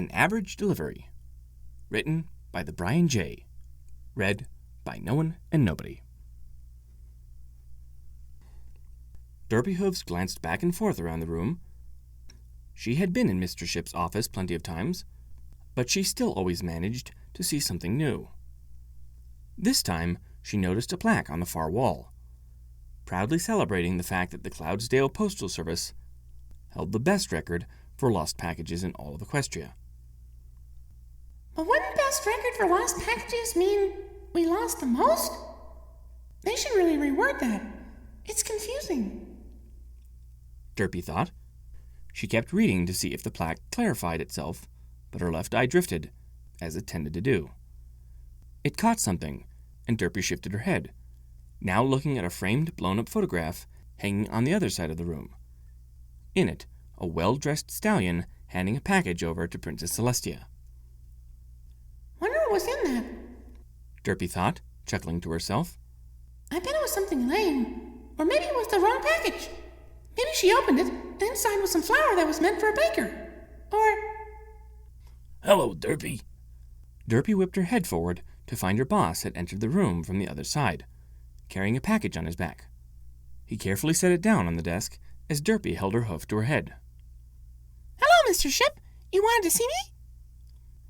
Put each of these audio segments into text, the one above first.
An Average Delivery. Written by the Brian J. Read by No One and Nobody. Derpy Hooves glanced back and forth around the room. She had been in Mr. Ship's office plenty of times, but she still always managed to see something new. This time, she noticed a plaque on the far wall, proudly celebrating the fact that the Cloudsdale Postal Service held the best record for lost packages in all of Equestria. But wouldn't best record for lost packages mean we lost the most? They should really reword that. It's confusing. Derpy thought. She kept reading to see if the plaque clarified itself, but her left eye drifted, as it tended to do. It caught something, and Derpy shifted her head, now looking at a framed, blown-up photograph hanging on the other side of the room. In it, a well-dressed stallion handing a package over to Princess Celestia. Wonder what was in that? Derpy thought, chuckling to herself. I bet it was something lame. Or maybe it was the wrong package. Maybe she opened it, and inside was some flour that was meant for a baker. Or... Hello, Derpy. Derpy whipped her head forward to find her boss had entered the room from the other side, carrying a package on his back. He carefully set it down on the desk as Derpy held her hoof to her head. Hello, Mr. Ship. You wanted to see me?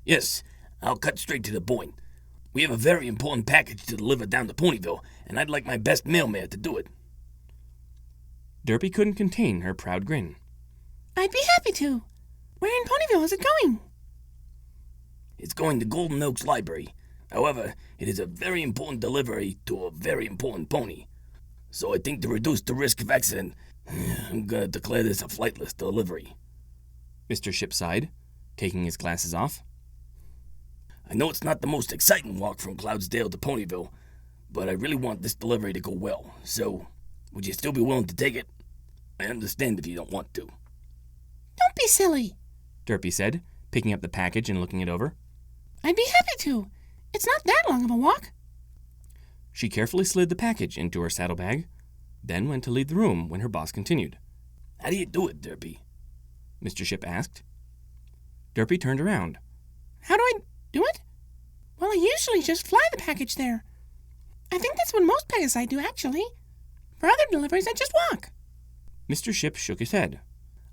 Yes, I'll cut straight to the point. We have a very important package to deliver down to Ponyville, and I'd like my best mailman to do it. Derpy couldn't contain her proud grin. I'd be happy to. Where in Ponyville is it going? It's going to Golden Oaks Library. However, it is a very important delivery to a very important pony. So I think to reduce the risk of accident, I'm going to declare this a flightless delivery. Mr. Ship sighed, taking his glasses off. I know it's not the most exciting walk from Cloudsdale to Ponyville, but I really want this delivery to go well, so would you still be willing to take it? I understand if you don't want to. Don't be silly, Derpy said, picking up the package and looking it over. I'd be happy to. It's not that long of a walk. She carefully slid the package into her saddlebag, then went to leave the room when her boss continued. How do you do it, Derpy? Mr. Ship asked. Derpy turned around. How do I do it? Well, I usually just fly the package there. I think that's what most Pegasi do, actually. For other deliveries, I just walk. Mr. Ship shook his head.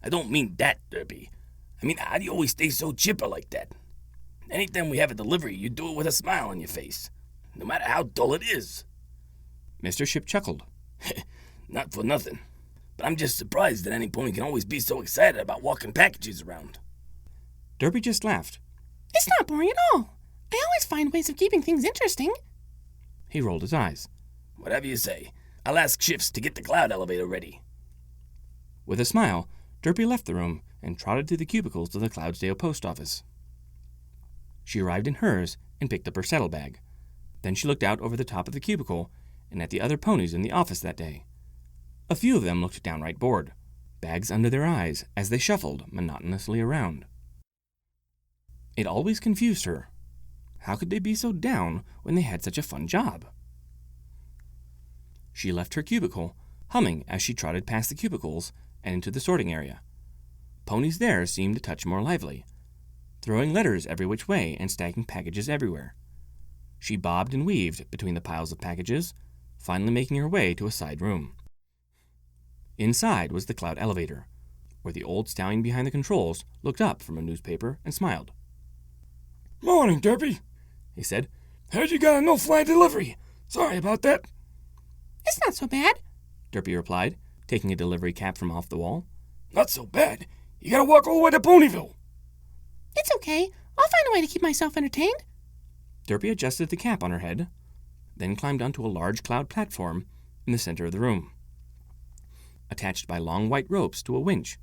I don't mean that, Derpy. I mean, how do you always stay so chipper like that? Anytime we have a delivery, you do it with a smile on your face, no matter how dull it is. Mr. Ship chuckled. Not for nothing, but I'm just surprised that any pony can always be so excited about walking packages around. Derpy just laughed. It's not boring at all. I always find ways of keeping things interesting. He rolled his eyes. Whatever you say. I'll ask Shifts to get the cloud elevator ready. With a smile, Derpy left the room and trotted through the cubicles to the Cloudsdale post office. She arrived in hers and picked up her saddlebag. Then she looked out over the top of the cubicle and at the other ponies in the office that day. A few of them looked downright bored, bags under their eyes as they shuffled monotonously around. It always confused her. How could they be so down when they had such a fun job? She left her cubicle, humming as she trotted past the cubicles and into the sorting area. Ponies there seemed a touch more lively, throwing letters every which way and stacking packages everywhere. She bobbed and weaved between the piles of packages, finally making her way to a side room. Inside was the cloud elevator, where the old stallion behind the controls looked up from a newspaper and smiled. Morning, Derpy, he said. Heard you got a no-fly delivery. Sorry about that. It's not so bad, Derpy replied, taking a delivery cap from off the wall. Not so bad. You gotta walk all the way to Ponyville. It's okay. I'll find a way to keep myself entertained. Derpy adjusted the cap on her head, then climbed onto a large cloud platform in the center of the room, attached by long white ropes to a winch.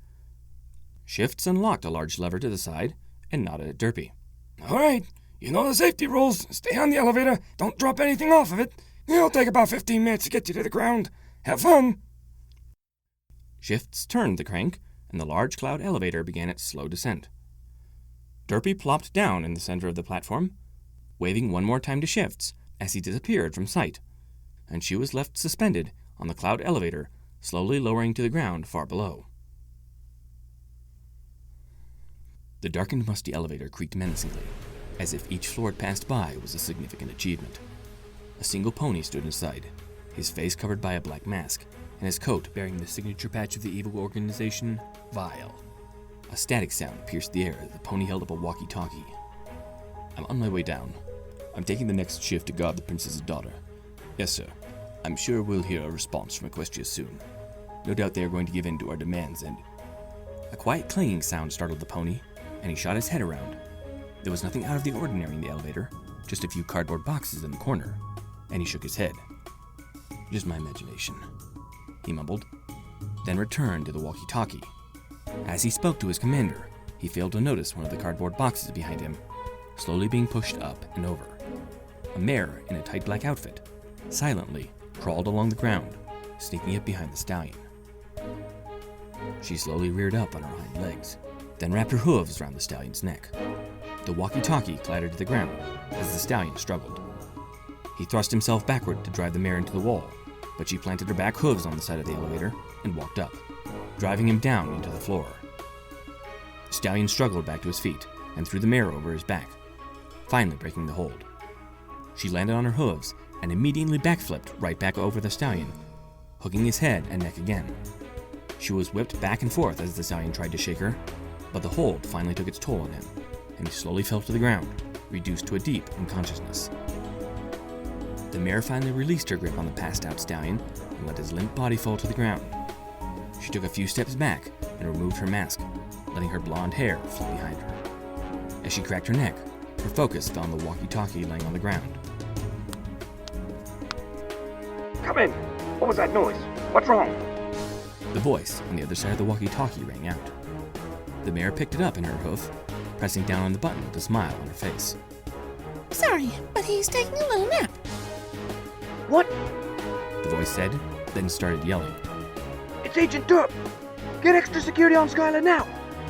Shifts unlocked a large lever to the side and nodded at Derpy. All right. You know the safety rules. Stay on the elevator. Don't drop anything off of it. It'll take about 15 minutes to get you to the ground. Have fun. Shifts turned the crank, and the large cloud elevator began its slow descent. Derpy plopped down in the center of the platform, waving one more time to Shifts as he disappeared from sight, and she was left suspended on the cloud elevator, slowly lowering to the ground far below. The darkened, musty elevator creaked menacingly, as if each floor it passed by was a significant achievement. A single pony stood inside, his face covered by a black mask, and his coat bearing the signature patch of the evil organization, Vile. A static sound pierced the air as the pony held up a walkie-talkie. "I'm on my way down. I'm taking the next shift to guard the princess's daughter." "Yes, sir. I'm sure we'll hear a response from Equestria soon. No doubt they are going to give in to our demands and..." A quiet clanging sound startled the pony, and he shot his head around. There was nothing out of the ordinary in the elevator, just a few cardboard boxes in the corner, and he shook his head. "Just my imagination," he mumbled, then returned to the walkie-talkie. As he spoke to his commander, he failed to notice one of the cardboard boxes behind him, slowly being pushed up and over. A mare in a tight black outfit silently crawled along the ground, sneaking up behind the stallion. She slowly reared up on her hind legs, then wrapped her hooves around the stallion's neck. The walkie-talkie clattered to the ground as the stallion struggled. He thrust himself backward to drive the mare into the wall, but she planted her back hooves on the side of the elevator and walked up, driving him down into the floor. The stallion struggled back to his feet and threw the mare over his back, finally breaking the hold. She landed on her hooves and immediately backflipped right back over the stallion, hooking his head and neck again. She was whipped back and forth as the stallion tried to shake her, but the hold finally took its toll on him, and he slowly fell to the ground, reduced to a deep unconsciousness. The mare finally released her grip on the passed-out stallion and let his limp body fall to the ground. She took a few steps back and removed her mask, letting her blonde hair float behind her. As she cracked her neck, her focus fell on the walkie-talkie laying on the ground. Come in. What was that noise? What's wrong? The voice on the other side of the walkie-talkie rang out. The mare picked it up in her hoof, pressing down on the button with a smile on her face. Sorry, but he's taking a little nap. What? The voice said, then started yelling. It's Agent Derp. Get extra security on Skyline now.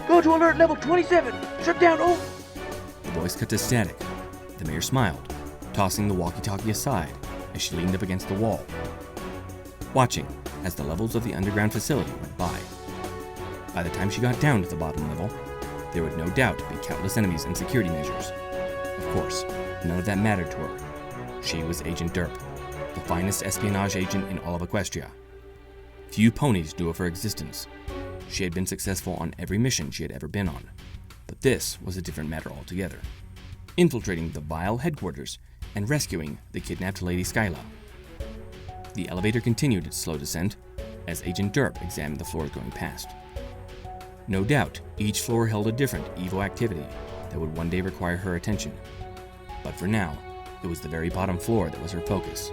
Go to alert level 27. Shut down all... The voice cut to static. The mare smiled, tossing the walkie-talkie aside as she leaned up against the wall, watching as the levels of the underground facility went by. By the time she got down to the bottom level, there would no doubt be countless enemies and security measures. Of course, none of that mattered to her. She was Agent Derp, the finest espionage agent in all of Equestria. Few ponies knew of her existence. She had been successful on every mission she had ever been on, but this was a different matter altogether. Infiltrating the Vile headquarters and rescuing the kidnapped Lady Skyla. The elevator continued its slow descent as Agent Derp examined the floors going past. No doubt, each floor held a different Evo activity that would one day require her attention. But for now, it was the very bottom floor that was her focus.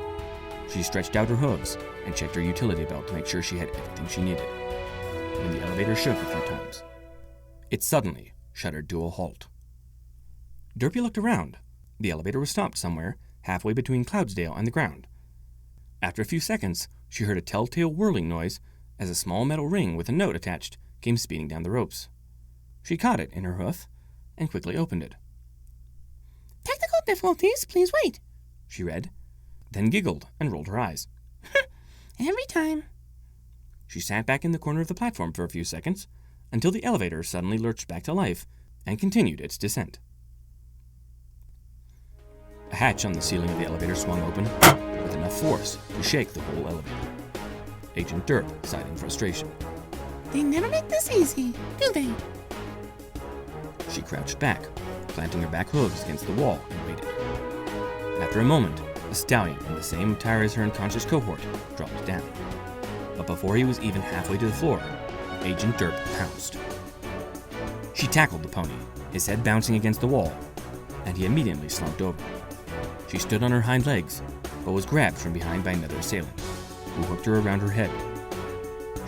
She stretched out her hooves and checked her utility belt to make sure she had everything she needed. When the elevator shook a few times, it suddenly shuddered to a halt. Derpy looked around. The elevator was stopped somewhere, halfway between Cloudsdale and the ground. After a few seconds, she heard a telltale whirling noise as a small metal ring with a note attached came speeding down the ropes. She caught it in her hoof and quickly opened it. Technical difficulties, please wait, She read, then giggled and rolled her eyes. Every time. She sat back in the corner of the platform for a few seconds until the elevator suddenly lurched back to life and continued its descent. A hatch on the ceiling of the elevator swung open with enough force to shake the whole elevator. Agent Derp sighed in frustration. They never make this easy, do they? She crouched back, planting her back hooves against the wall, and waited. After a moment, a stallion in the same attire as her unconscious cohort dropped down. But before he was even halfway to the floor, Agent Derp pounced. She tackled the pony, his head bouncing against the wall, and he immediately slumped over. She stood on her hind legs, but was grabbed from behind by another assailant, who hooked her around her head.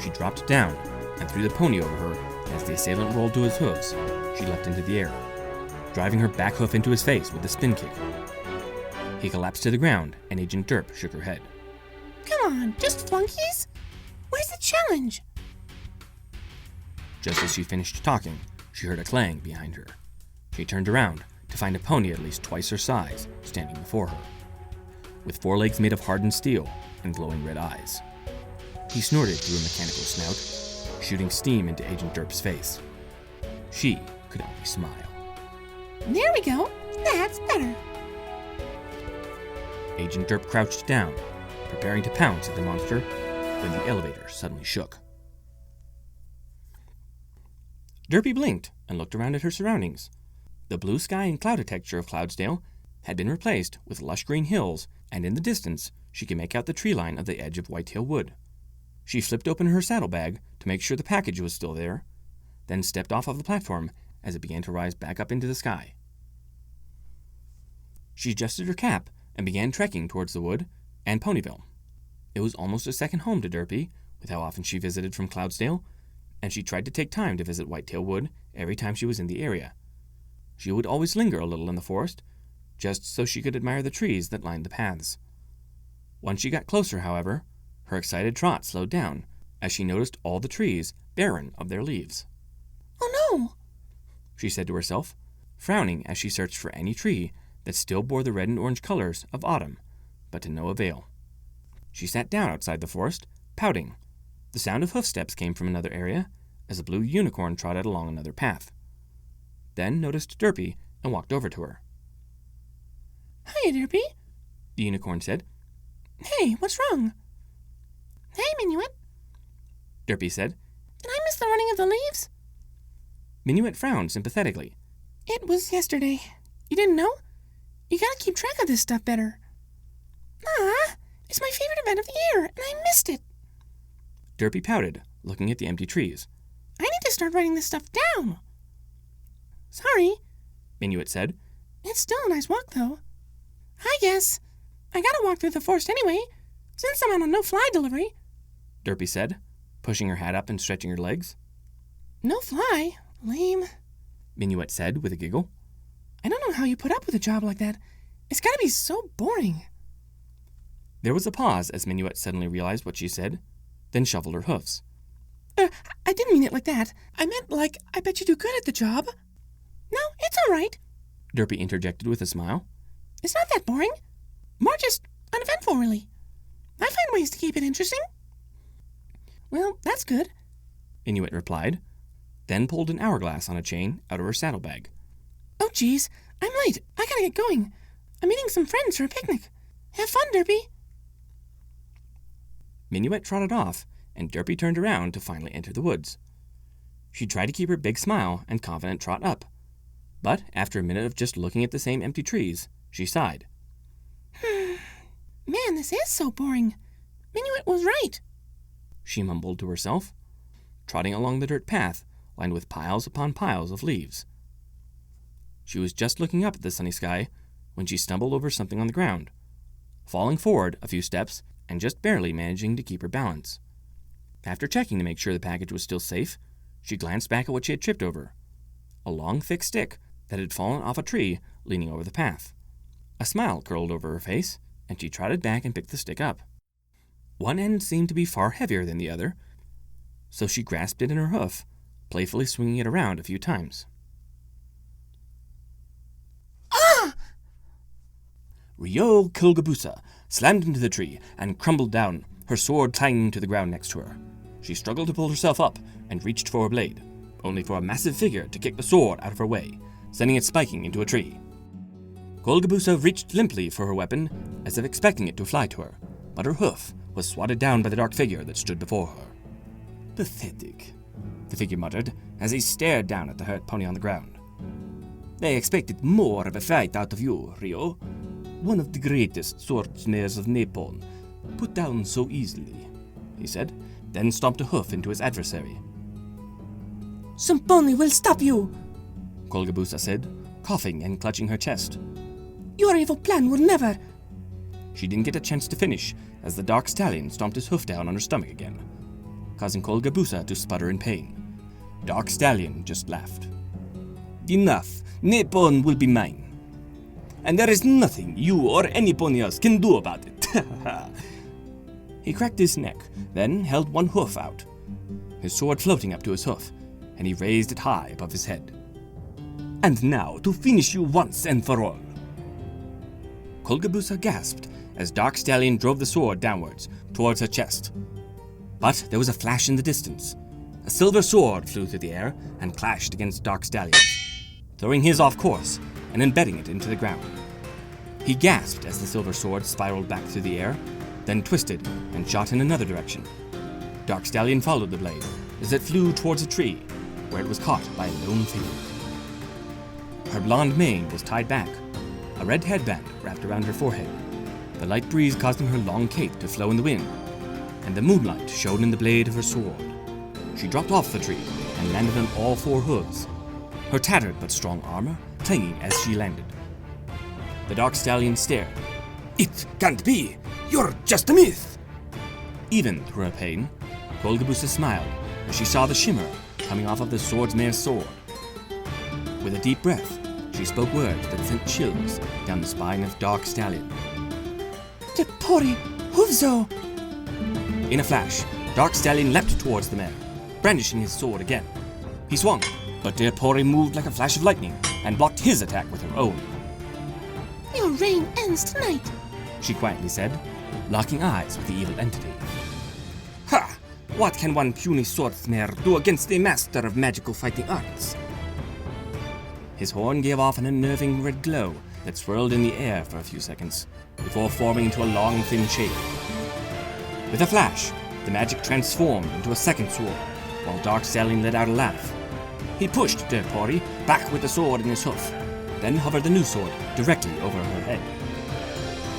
She dropped down and threw the pony over her. As the assailant rolled to his hooves, she leapt into the air, driving her back hoof into his face with a spin kick. He collapsed to the ground, and Agent Derp shook her head. Come on, just flunkies? Where's the challenge? Just as she finished talking, she heard a clang behind her. She turned around to find a pony at least twice her size standing before her, with forelegs made of hardened steel and glowing red eyes. He snorted through a mechanical snout, shooting steam into Agent Derp's face. She could only smile. There we go. That's better. Agent Derp crouched down, preparing to pounce at the monster, when the elevator suddenly shook. Derpy blinked and looked around at her surroundings. The blue sky and clouded texture of Cloudsdale had been replaced with lush green hills, and in the distance she could make out the tree line of the edge of Whitetail Wood. She flipped open her saddlebag to make sure the package was still there, then stepped off of the platform as it began to rise back up into the sky. She adjusted her cap and began trekking towards the wood and Ponyville. It was almost a second home to Derpy, with how often she visited from Cloudsdale, and she tried to take time to visit Whitetail Wood every time she was in the area. She would always linger a little in the forest, just so she could admire the trees that lined the paths. Once she got closer, however, her excited trot slowed down as she noticed all the trees barren of their leaves. Oh no, she said to herself, frowning as she searched for any tree that still bore the red and orange colors of autumn, but to no avail. She sat down outside the forest, pouting. The sound of hoofsteps came from another area as a blue unicorn trotted along another path. Then noticed Derpy and walked over to her. Hiya, Derpy, the unicorn said. Hey, what's wrong? Hey, Minuet, Derpy said. did I miss the running of the leaves? Minuet frowned sympathetically. It was yesterday. You didn't know? You gotta keep track of this stuff better. Ah, it's my favorite event of the year, and I missed it. Derpy pouted, looking at the empty trees. I need to start writing this stuff down. Sorry, Minuet said. It's still a nice walk, though. I guess. I gotta walk through the forest anyway, since I'm on a no-fly delivery, Derpy said, pushing her hat up and stretching her legs. No fly? Lame. Minuet said with a giggle. I don't know how you put up with a job like that. It's gotta be so boring. There was a pause as Minuet suddenly realized what she said, then shuffled her hoofs. I didn't mean it like that. I meant like, I bet you do good at the job. No, it's all right, Derpy interjected with a smile. It's not that boring. More just uneventful, really. I find ways to keep it interesting. Well, that's good, Minuet replied, then pulled an hourglass on a chain out of her saddlebag. Oh, geez, I'm late. I gotta get going. I'm meeting some friends for a picnic. Have fun, Derpy. Minuet trotted off, and Derpy turned around to finally enter the woods. She tried to keep her big smile and confident trot up, but after a minute of just looking at the same empty trees, she sighed. Man, this is so boring. Minuet was right, she mumbled to herself, trotting along the dirt path lined with piles upon piles of leaves. She was just looking up at the sunny sky when she stumbled over something on the ground, falling forward a few steps and just barely managing to keep her balance. After checking to make sure the package was still safe, she glanced back at what she had tripped over, a long, thick stick that had fallen off a tree leaning over the path. A smile curled over her face, and she trotted back and picked the stick up. One end seemed to be far heavier than the other, so she grasped it in her hoof, playfully swinging it around a few times. Ah! Rio Kilgabusa slammed into the tree and crumbled down, her sword clanging to the ground next to her. She struggled to pull herself up and reached for a blade, only for a massive figure to kick the sword out of her way, sending it spiking into a tree. Kolgabusa reached limply for her weapon, as if expecting it to fly to her, but her hoof was swatted down by the dark figure that stood before her. Pathetic, the figure muttered, as he stared down at the hurt pony on the ground. I expected more of a fight out of you, Rio. One of the greatest swordsmiths of Nippon, put down so easily, he said, then stomped a hoof into his adversary. Some pony will stop you, Kolgabusa said, coughing and clutching her chest. Your evil plan will never. She didn't get a chance to finish, as the dark stallion stomped his hoof down on her stomach again, causing Kolgabusa to sputter in pain. Dark Stallion just laughed. Enough. Nippon will be mine. And there is nothing you or any pony else can do about it. He cracked his neck, then held one hoof out, his sword floating up to his hoof, and he raised it high above his head. And now to finish you once and for all. Kolgabusa gasped as Dark Stallion drove the sword downwards towards her chest. But there was a flash in the distance. A silver sword flew through the air and clashed against Dark Stallion's, throwing his off course and embedding it into the ground. He gasped as the silver sword spiraled back through the air, then twisted and shot in another direction. Dark Stallion followed the blade as it flew towards a tree, where it was caught by a lone figure. Her blonde mane was tied back, a red headband wrapped around her forehead. The light breeze causing her long cape to flow in the wind, and the moonlight shone in the blade of her sword. She dropped off the tree and landed on all four hooves, her tattered but strong armor clanging as she landed. The Dark Stallion stared. It can't be! You're just a myth! Even through her pain, Golgabusa smiled as she saw the shimmer coming off of the swordsmare's sword. With a deep breath, she spoke words that sent chills down the spine of Dark Stallion. Derpy, Huvzo! In a flash, Dark Stallion leapt towards the mare, brandishing his sword again. He swung, but Derpy moved like a flash of lightning and blocked his attack with her own. Your reign ends tonight, She quietly said, locking eyes with the evil entity. Ha! What can one puny swordsmere do against a master of magical fighting arts? His horn gave off an unnerving red glow that swirled in the air for a few seconds, before forming into a long, thin shape. With a flash, the magic transformed into a second sword, while Dark Stallion let out a laugh. He pushed Derpy back with the sword in his hoof, then hovered the new sword directly over her head.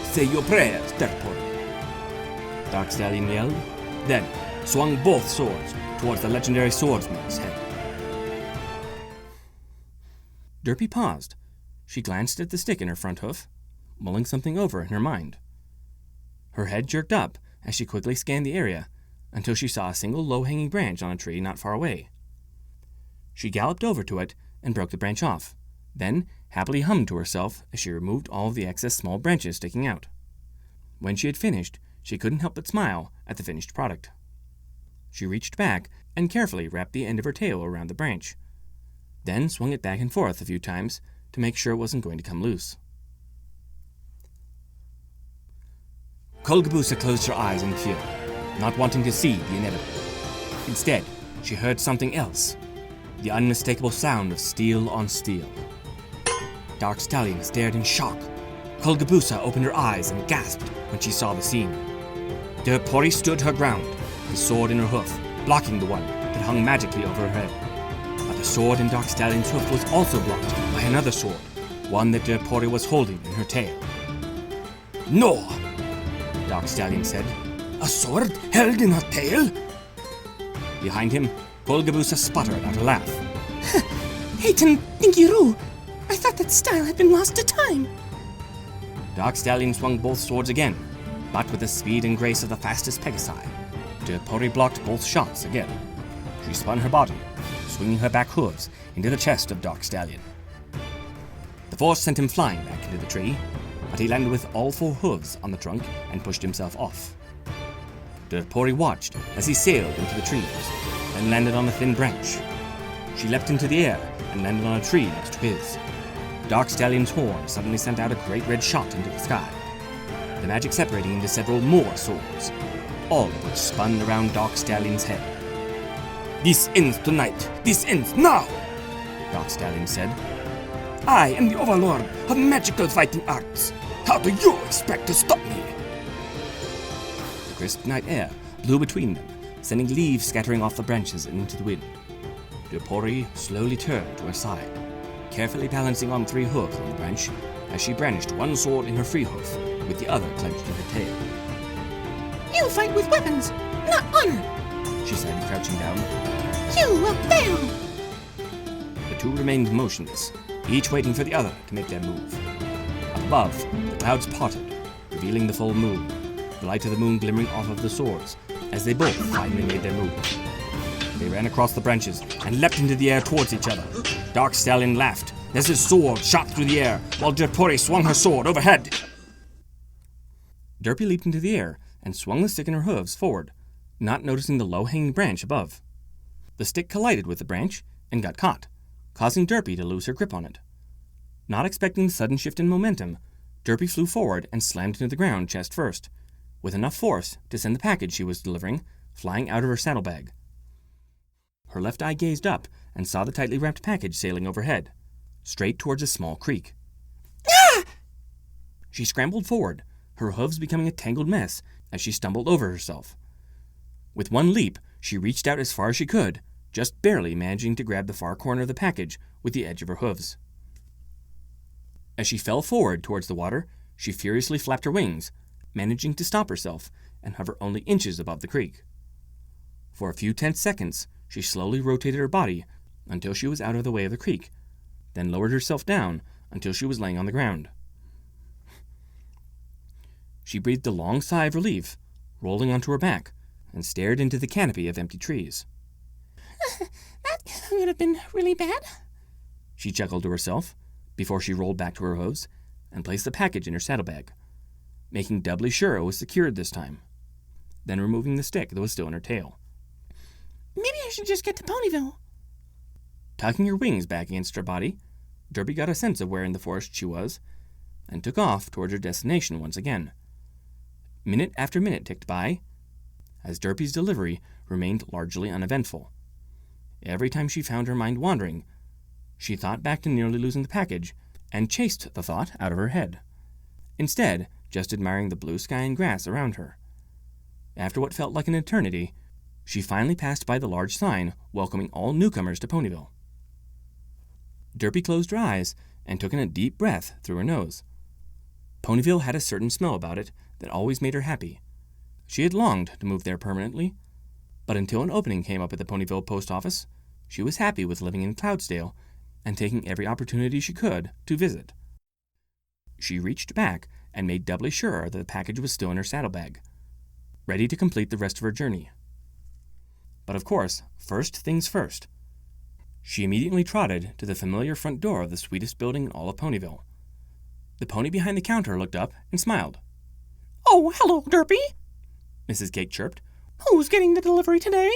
Say your prayers, Derpy, Dark Stallion yelled, then swung both swords towards the legendary swordsman's head. Derpy paused. She glanced at the stick in her front hoof, mulling something over in her mind. Her head jerked up as she quickly scanned the area until she saw a single low-hanging branch on a tree not far away. She galloped over to it and broke the branch off, then happily hummed to herself as she removed all of the excess small branches sticking out. When she had finished, she couldn't help but smile at the finished product. She reached back and carefully wrapped the end of her tail around the branch, then swung it back and forth a few times to make sure it wasn't going to come loose. Golgabusa closed her eyes in fear, not wanting to see the inevitable. Instead, she heard something else, the unmistakable sound of steel on steel. Dark Stallion stared in shock. Golgabusa opened her eyes and gasped when she saw the scene. Derpy stood her ground, the sword in her hoof, blocking the one that hung magically over her head. But the sword in Dark Stallion's hoof was also blocked by another sword, one that Derpy was holding in her tail. No! Dark Stallion said. A sword held in her tail? Behind him, Golgabusa sputtered out a laugh. Hayton Dinkiru! I thought that style had been lost to time. Dark Stallion swung both swords again, but with the speed and grace of the fastest Pegasi. Derpy blocked both shots again. She spun her body, swinging her back hooves into the chest of Dark Stallion. The force sent him flying back into the tree, but he landed with all four hooves on the trunk and pushed himself off. Derpy watched as he sailed into the trees, then landed on a thin branch. She leapt into the air and landed on a tree next to his. Dark Stallion's horn suddenly sent out a great red shot into the sky, the magic separating into several more swords, all of which spun around Dark Stallion's head. This ends tonight. This ends now! Dark Stallion said. I am the overlord of magical fighting arts. How do you expect to stop me? The crisp night air blew between them, sending leaves scattering off the branches and into the wind. Derpy slowly turned to her side, carefully balancing on three hooves on the branch as she brandished one sword in her free hoof with the other clenched in her tail. You fight with weapons, not honor, She said, crouching down. You will fail. The two remained motionless, each waiting for the other to make their move. Up above, the clouds parted, revealing the full moon, the light of the moon glimmering off of the swords as they both finally made their move. They ran across the branches and leapt into the air towards each other. Dark Stallion laughed as his sword shot through the air while Derpy swung her sword overhead. Derpy leaped into the air and swung the stick in her hooves forward, not noticing the low-hanging branch above. The stick collided with the branch and got caught, causing Derpy to lose her grip on it. Not expecting the sudden shift in momentum, Derpy flew forward and slammed into the ground chest first, with enough force to send the package she was delivering flying out of her saddlebag. Her left eye gazed up and saw the tightly wrapped package sailing overhead. straight towards a small creek. Ah! She scrambled forward, her hooves becoming a tangled mess as she stumbled over herself. With one leap, she reached out as far as she could, just barely managing to grab the far corner of the package with the edge of her hooves. As she fell forward towards the water, she furiously flapped her wings, managing to stop herself and hover only inches above the creek. For a few tense seconds, she slowly rotated her body until she was out of the way of the creek, then lowered herself down until she was laying on the ground. She breathed a long sigh of relief, rolling onto her back, and stared into the canopy of empty trees. That could have been really bad. She chuckled to herself before she rolled back to her hooves and placed the package in her saddlebag, making doubly sure it was secured this time, then removing the stick that was still in her tail. Maybe I should just get to Ponyville. Tucking her wings back against her body, Derpy got a sense of where in the forest she was and took off towards her destination once again. Minute after minute ticked by as Derpy's delivery remained largely uneventful. Every time she found her mind wandering, she thought back to nearly losing the package and chased the thought out of her head, instead just admiring the blue sky and grass around her. After what felt like an eternity, she finally passed by the large sign welcoming all newcomers to Ponyville. Derpy closed her eyes and took in a deep breath through her nose. Ponyville had a certain smell about it that always made her happy. She had longed to move there permanently, but until an opening came up at the Ponyville post office, she was happy with living in Cloudsdale and taking every opportunity she could to visit. She reached back and made doubly sure that the package was still in her saddlebag, ready to complete the rest of her journey. But of course, first things first. She immediately trotted to the familiar front door of the sweetest building in all of Ponyville. The pony behind the counter looked up and smiled. Oh, hello, Derpy. Mrs. Cake chirped. Who's getting the delivery today?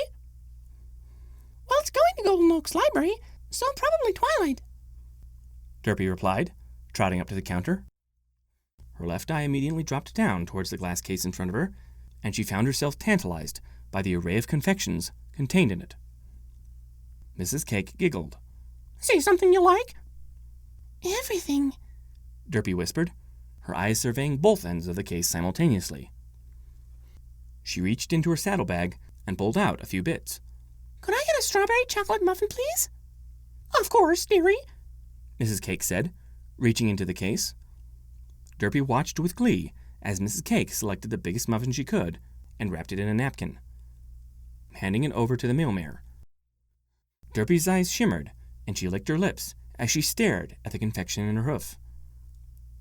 Well, it's going to Golden Oaks Library, so probably Twilight. Derpy replied, trotting up to the counter. Her left eye immediately dropped down towards the glass case in front of her, and she found herself tantalized by the array of confections contained in it. Mrs. Cake giggled. See something you like? Everything, Derpy whispered, her eyes surveying both ends of the case simultaneously. She reached into her saddlebag and pulled out a few bits. Could I get a strawberry chocolate muffin, please? Of course, dearie, Mrs. Cake said, reaching into the case. Derpy watched with glee as Mrs. Cake selected the biggest muffin she could and wrapped it in a napkin, handing it over to the mailmare. Derpy's eyes shimmered, and she licked her lips as she stared at the confection in her hoof,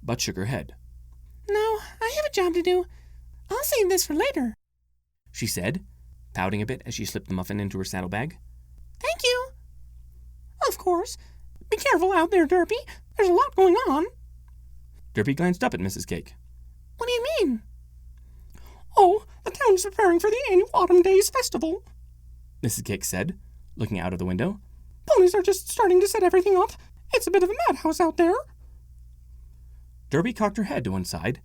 but shook her head. No, I have a job to do. I'll save this for later, she said, pouting a bit as she slipped the muffin into her saddlebag. Thank you. Of course. Be careful out there, Derpy. There's a lot going on. Derpy glanced up at Mrs. Cake. What do you mean? Oh, the town's preparing for the annual Autumn Days Festival, Mrs. Cake said, looking out of the window. Ponies are just starting to set everything up. It's a bit of a madhouse out there. Derpy cocked her head to one side,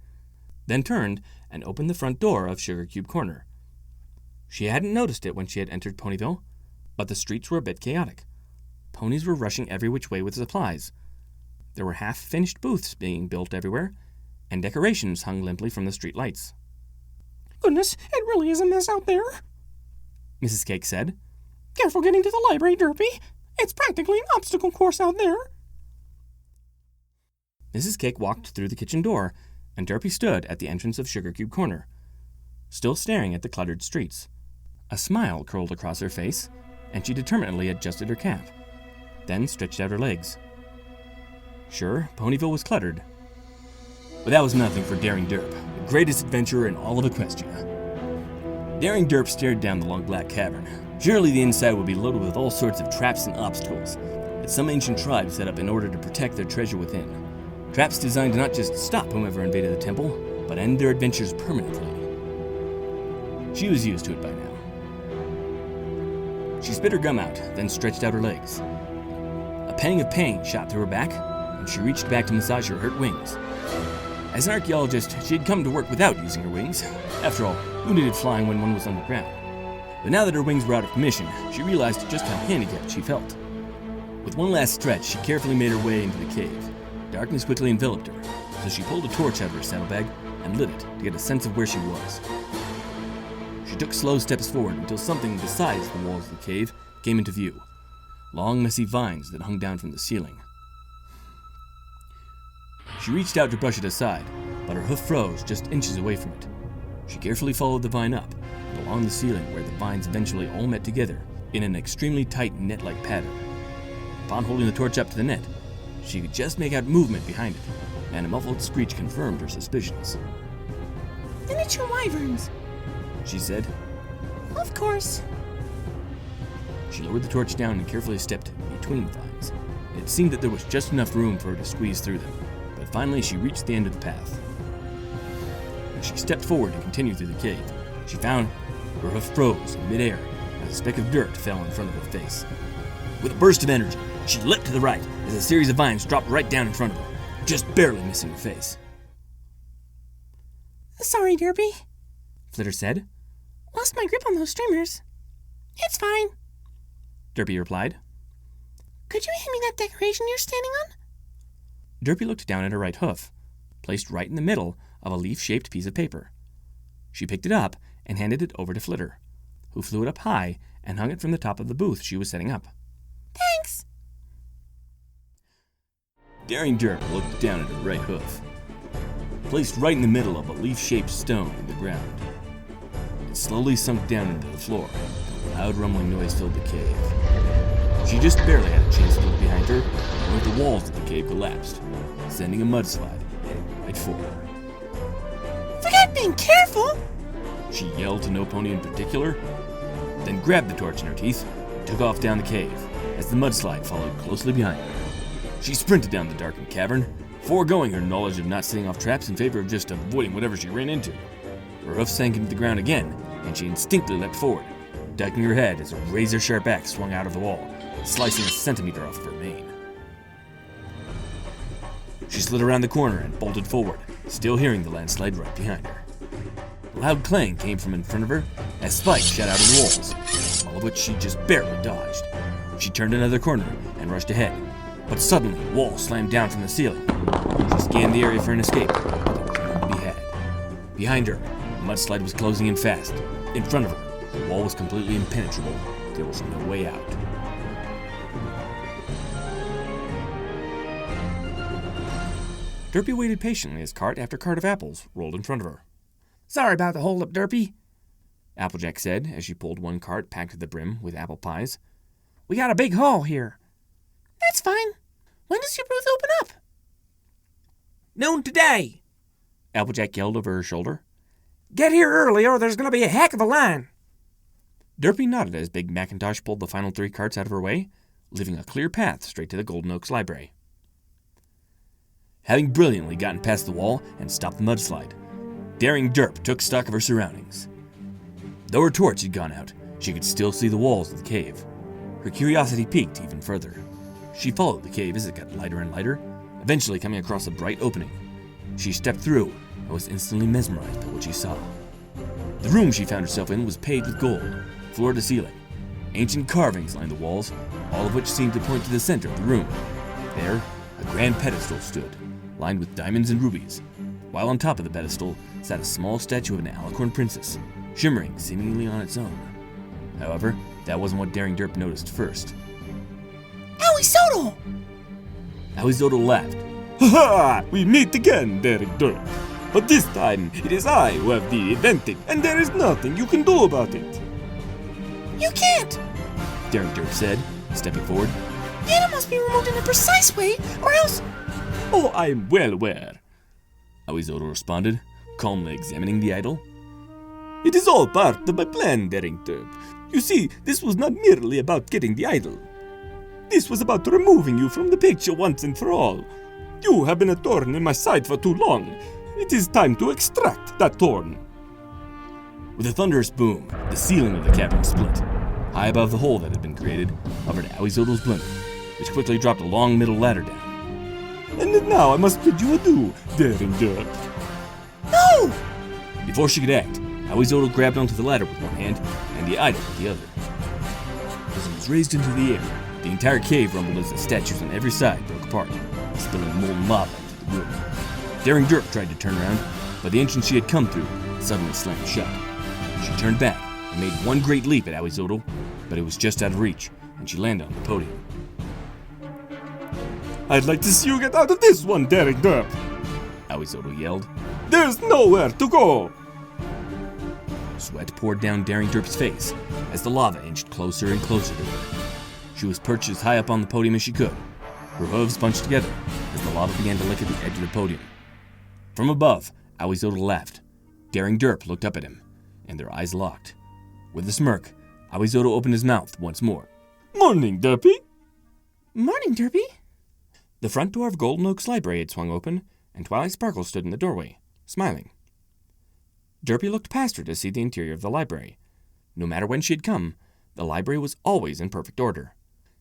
then turned and opened the front door of Sugar Cube Corner. She hadn't noticed it when she had entered Ponyville, but the streets were a bit chaotic. Ponies were rushing every which way with supplies. There were half-finished booths being built everywhere, and decorations hung limply from the street lights. Goodness, it really is a mess out there, Mrs. Cake said. Careful getting to the library, Derpy. It's practically an obstacle course out there. Mrs. Cake walked through the kitchen door, and Derpy stood at the entrance of Sugar Cube Corner, still staring at the cluttered streets. A smile curled across her face, and she determinedly adjusted her cap, then stretched out her legs. Sure, Ponyville was cluttered, but that was nothing for Daring Derp, the greatest adventurer in all of Equestria. Daring Derp stared down the long black cavern. Surely the inside would be loaded with all sorts of traps and obstacles that some ancient tribe set up in order to protect their treasure within. Traps designed to not just stop whomever invaded the temple, but end their adventures permanently. She was used to it by now. She spit her gum out, then stretched out her legs. A pang of pain shot through her back, and she reached back to massage her hurt wings. As an archaeologist, she had come to work without using her wings. After all, who needed flying when one was underground? But now that her wings were out of commission, she realized just how handicapped she felt. With one last stretch, she carefully made her way into the cave. Darkness quickly enveloped her, so she pulled a torch out of her saddlebag and lit it to get a sense of where she was. She took slow steps forward until something besides the walls of the cave came into view. Long, messy vines that hung down from the ceiling. She reached out to brush it aside, but her hoof froze just inches away from it. She carefully followed the vine up and along the ceiling where the vines eventually all met together in an extremely tight net-like pattern. Upon holding the torch up to the net, she could just make out movement behind it, and a muffled screech confirmed her suspicions. Miniature wyverns, She said. of course. She lowered the torch down and carefully stepped between the vines. It seemed that there was just enough room for her to squeeze through them, but finally she reached the end of the path. As she stepped forward to continue through the cave, she found her hoof froze in midair as a speck of dirt fell in front of her face. With a burst of energy, she leapt to the right as a series of vines dropped right down in front of her, just barely missing her face. Sorry, Derpy. Flitter said. Lost my grip on those streamers. It's fine. Derpy replied. Could you hand me that decoration you're standing on? Derpy looked down at her right hoof, placed right in the middle of a leaf-shaped piece of paper. She picked it up and handed it over to Flitter, who flew it up high and hung it from the top of the booth she was setting up. Thanks. Daring Derp looked down at her right hoof, placed right in the middle of a leaf-shaped stone in the ground. It slowly sunk down into the floor. A loud rumbling noise filled the cave. She just barely had a chance to look behind her when the walls of the cave collapsed, sending a mudslide heading right for her. Forget being careful. She yelled to no pony in particular, then grabbed the torch in her teeth and took off down the cave as the mudslide followed closely behind her. She sprinted down the darkened cavern, foregoing her knowledge of not setting off traps in favor of just avoiding whatever she ran into. Her hoof sank into the ground again, and she instinctively leapt forward, ducking her head as a razor-sharp axe swung out of the wall, slicing a centimeter off of her mane. She slid around the corner and bolted forward, still hearing the landslide right behind her. A loud clang came from in front of her as spikes shot out of the walls, all of which she just barely dodged. She turned another corner and rushed ahead, but suddenly a wall slammed down from the ceiling. She scanned the area for an escape, but there was none to be had. Behind her, the mudslide was closing in fast. In front of her, the wall was completely impenetrable. There was no way out. Derpy waited patiently as cart after cart of apples rolled in front of her. Sorry about the holdup, Derpy. Applejack said as she pulled one cart packed to the brim with apple pies. We got a big haul here. That's fine. When does your booth open up? Noon today. Applejack yelled over her shoulder. Get here early or there's going to be a heck of a line. Derpy nodded as Big Macintosh pulled the final 3 carts out of her way, leaving a clear path straight to the Golden Oaks Library. Having brilliantly gotten past the wall and stopped the mudslide, Daring Derp took stock of her surroundings. Though her torch had gone out, she could still see the walls of the cave. Her curiosity piqued even further. She followed the cave as it got lighter and lighter, eventually coming across a bright opening. She stepped through and was instantly mesmerized by what she saw. The room she found herself in was paved with gold, floor to ceiling. Ancient carvings lined the walls, all of which seemed to point to the center of the room. There, a grand pedestal stood, lined with diamonds and rubies, while on top of the pedestal sat a small statue of an alicorn princess, shimmering seemingly on its own. However, that wasn't what Daring Derp noticed first. Awisodal! Awisodal laughed. Ha ha! We meet again, Daring Derp. But this time, it is I who have the advantage, and there is nothing you can do about it. You can't! Daring Derp said, stepping forward. The item must be removed in a precise way, or else... Oh, I am well aware. Awisodal responded, calmly examining the idol. It is all part of my plan, Daring Derp. You see, this was not merely about getting the idol. This was about removing you from the picture once and for all. You have been a thorn in my side for too long. It is time to extract that thorn. With a thunderous boom, the ceiling of the cavern split. High above the hole that had been created, hovered Awisodal's blender, which quickly dropped a long middle ladder down. And now I must bid you adieu, Daring Derp. No! Before she could act, Awisodal grabbed onto the ladder with one hand and the idol with the other. As it was raised into the air, The entire cave rumbled as the statues on every side broke apart, spilling molten lava into the room. Daring Derp tried to turn around, but the entrance she had come through suddenly slammed shut. She turned back and made one great leap at Awizodl, but it was just out of reach, and she landed on the podium. I'd like to see you get out of this one, Daring Derp! Awizodl yelled. There's nowhere to go! Sweat poured down Daring Derp's face as the lava inched closer and closer to her. She was perched as high up on the podium as she could, her hooves bunched together as the lava began to lick at the edge of the podium. From above, Awizodl laughed. Daring Derp looked up at him, and their eyes locked. With a smirk, Awizodl opened his mouth once more. Morning, Derpy! Morning, Derpy. The front door of Golden Oak's library had swung open, and Twilight Sparkle stood in the doorway, smiling. Derpy looked past her to see the interior of the library. No matter when she had come, the library was always in perfect order,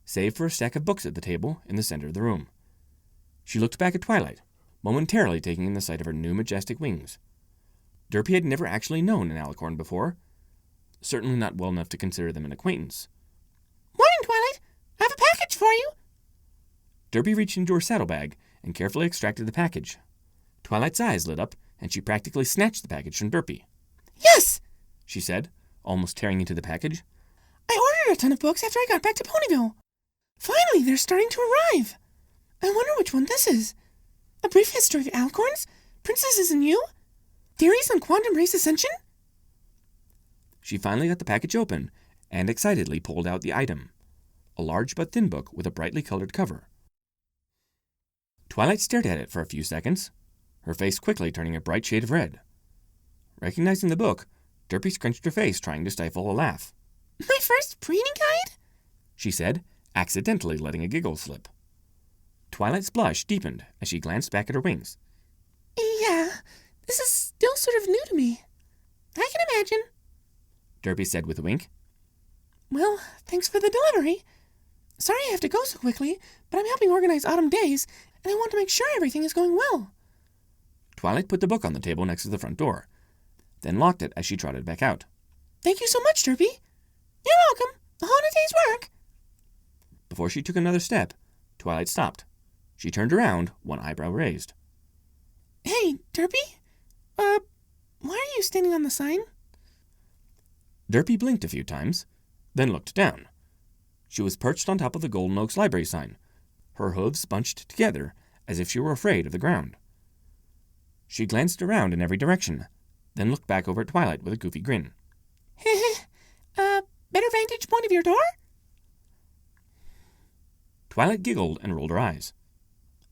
save for a stack of books at the table in the center of the room. She looked back at Twilight, momentarily taking in the sight of her new majestic wings. Derpy had never actually known an alicorn before, certainly not well enough to consider them an acquaintance. Morning, Twilight. I have a package for you. Derpy reached into her saddlebag and carefully extracted the package. Twilight's eyes lit up, and she practically snatched the package from Derpy. Yes, she said, almost tearing into the package. I ordered a ton of books after I got back to Ponyville. Finally, they're starting to arrive. I wonder which one this is. A brief history of alicorns, princesses and you, theories on quantum race ascension. She finally got the package open and excitedly pulled out the item, a large but thin book with a brightly colored cover. Twilight stared at it for a few seconds, her face quickly turning a bright shade of red. Recognizing the book, Derpy scrunched her face, trying to stifle a laugh. My first breeding guide? She said, accidentally letting a giggle slip. Twilight's blush deepened as she glanced back at her wings. Yeah, this is still sort of new to me. I can imagine, Derpy said with a wink. Well, thanks for the delivery. Sorry I have to go so quickly, but I'm helping organize Autumn Days, and I want to make sure everything is going well. Twilight put the book on the table next to the front door, then locked it as she trotted back out. Thank you so much, Derpy. You're welcome. A whole day's work. Before she took another step, Twilight stopped. She turned around, one eyebrow raised. Hey, Derpy? Why are you standing on the sign? Derpy blinked a few times, then looked down. She was perched on top of the Golden Oaks library sign, her hooves bunched together as if she were afraid of the ground. She glanced around in every direction, then looked back over at Twilight with a goofy grin. Better vantage point of your door? Twilight giggled and rolled her eyes.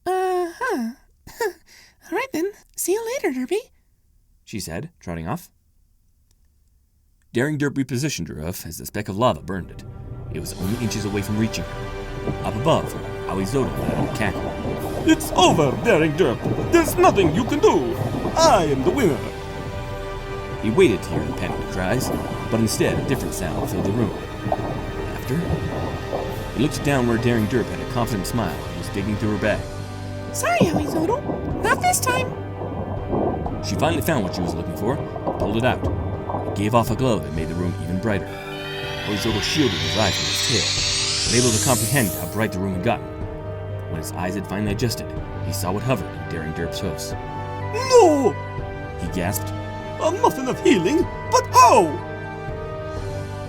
All right then. See you later, Derpy, she said, trotting off. Daring Derp repositioned her hoof as the speck of lava burned it. It was only inches away from reaching her. Up above, Awizodl let out a cackle. It's over, Daring Derp. There's nothing you can do. I am the winner. He waited to hear the panicked cries, but instead a different sound filled the room. Laughter? He looked down where Daring Derp had a confident smile and was digging through her bag. Sorry, Awizodl. Not this time. She finally found what she was looking for and pulled it out. It gave off a glow that made the room even brighter. Awizodl shielded his eyes with his tail, unable to comprehend how bright the room had gotten. When his eyes had finally adjusted, he saw what hovered in Daring Derp's hoofs. No! He gasped. A muffin of healing? But how?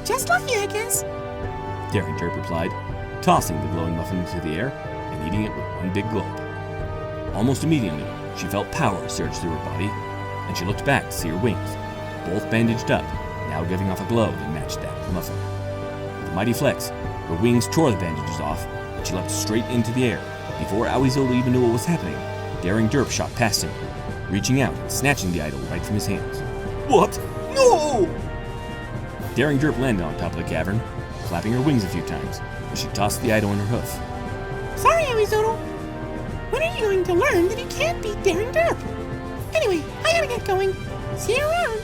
Just lucky, I guess. Daring Derp replied, tossing the glowing muffin into the air and eating it with one big gulp. Almost immediately, she felt power surge through her body, and she looked back to see her wings, both bandaged up, now giving off a glow that matched that of the muffin. With a mighty flex, her wings tore the bandages off, and she leapt straight into the air. Before Awizodl even knew what was happening, Daring Derp shot past him, reaching out and snatching the idol right from his hands. What? No! Daring Derp landed on top of the cavern, flapping her wings a few times as she tossed the idol in her hoof. Sorry, Awizodl. When are you going to learn that you can't beat Daring Derp? Anyway, I gotta get going. See you around.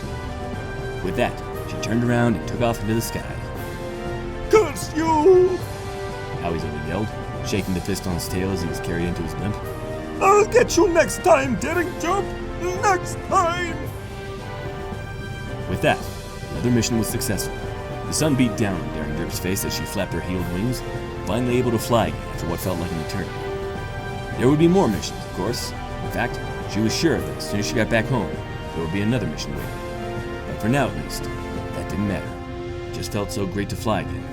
With that, she turned around and took off into the sky. Curse you! Awizodl yelled, shaking the fist on his tail as he was carried into his blimp. I'll get you next time, Daring Derp! Next time! With that, another mission was successful. The sun beat down on Daring Derp's face as she flapped her healed wings, finally able to fly again after what felt like an eternity. There would be more missions, of course. In fact, she was sure that as soon as she got back home, there would be another mission waiting. But for now, at least, that didn't matter. It just felt so great to fly again.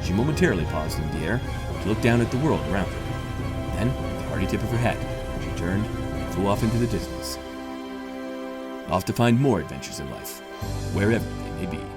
She momentarily paused in the air to look down at the world around her. Then, with a hearty tip of her hat, she turned and flew off into the distance. Off to find more adventures in life, wherever they may be.